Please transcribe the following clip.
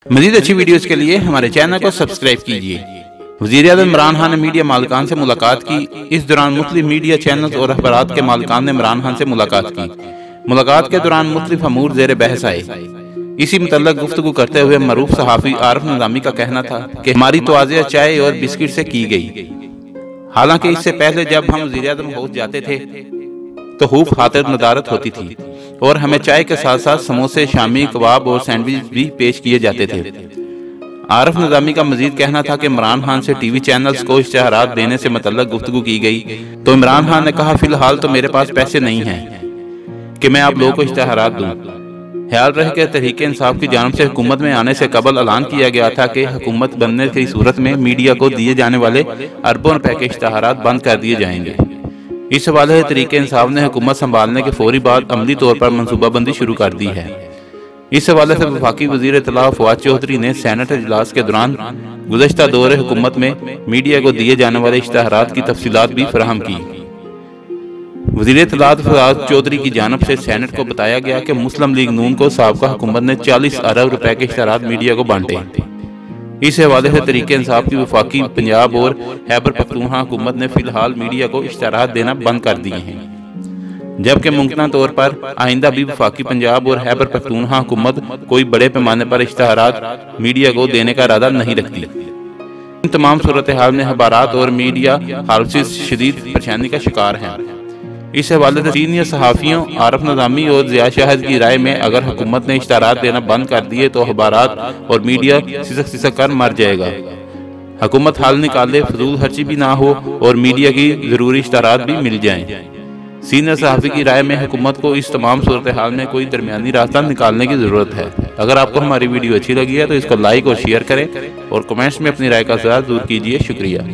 मजीद अच्छी वीडियोस के लिए हमारे चैनल को सब्सक्राइब कीजिए। वज़ीर-ए-आज़म इमरान खान ने मीडिया मालिकान से मुलाकात की। इस दौरान मुख्तलिफ मीडिया चैनल्स और अखबारात के मालिकान ने इमरान खान से मुलाकात की। मुलाकात के दौरान मुख्तलिफ अमूर ज़ेर बहस आए। इसी मुतल्लक गुफ्तगू करते हुए मरूफ सहाफ़ी आरिफ निज़ामी का कहना था कि हमारी तवाज़िया चाय और बिस्किट से की गई। हालांकि इससे पहले जब हम वज़ीर-ए-आज़म हाउस जाते थे तो खूब खातिर नदारत होती थी और हमें चाय के साथ साथ समोसे, शामी, कबाब और सैंडविच भी पेश किए जाते थे। आरिफ निज़ामी का मजीद कहना था कि इमरान खान से टीवी चैनल्स को इश्तिहारात देने से मुतल्लक गुफ्तगू की गई तो इमरान खान ने कहा, फिलहाल तो मेरे पास पैसे नहीं हैं कि मैं आप लोगों को इश्तिहारात दूं। ख्याल रहे कि तहरीक इंसाफ की जानिब से हुकूमत में आने से कबल ऐलान किया गया था कि हुकूमत बनने की सूरत में मीडिया को दिए जाने वाले अरबों रुपए के इश्तिहारात बंद कर दिए जाएंगे। इस हवाले से तहरीक इंसाफ ने हुकूमत संभालने के फौरी बाद अमली तौर पर मनसूबाबंदी शुरू कर दी है। इस हवाले से वफाकी वज़ीर इत्तला फवाद चौधरी ने सेनेट इजलास के दौरान गुज़श्ता दौरे हुकूमत में मीडिया को दिए जाने वाले इश्तिहारात की तफसीलात भी फराहम की। वज़ीर इत्तला फवाद चौधरी की जानिब से सेनेट को बताया गया कि मुस्लिम लीग नून को साबका हुकूमत ने 40 अरब रुपए के इश्तिहारात मीडिया को बांटे। इस हवाले से तहरीक इंसाफ की वफाकी पंजाब और खैबर पख्तूनख्वा हुकूमत ने फिलहाल मीडिया को इश्तिहारात देना बंद कर दिए हैं, जबकि मुमकिन तौर पर आइंदा भी वफाकी पंजाब और खैबर पख्तूनख्वा हुकूमत कोई बड़े पैमाने पर इश्तिहारात मीडिया को देने का इरादा नहीं रखती। इन तमाम सूरत हाल में अखबारात और मीडिया हाउसेस शदीद परेशानी का शिकार हैं। इस हवाले से सीनियर सहाफ़ियों आरिफ निज़ामी और ज़िया शाहिद की राय में अगर हुकूमत ने इश्तिहारात देना बंद कर दिए तो अखबारात और मीडिया सिसक कर मर जाएगा। हुकूमत हाल निकाले, फजूल खर्ची भी ना हो और मीडिया की ज़रूरी इश्तिहारात भी मिल जाएं। सीनियर सहाफ़ी की राय में हुकूमत को इस तमाम सूरत हाल में कोई दरमियानी रास्ता निकालने की ज़रूरत है। अगर आपको हमारी वीडियो अच्छी लगी है तो इसको लाइक और शेयर करें और कमेंट्स में अपनी राय का ज़रूर कीजिए। शुक्रिया।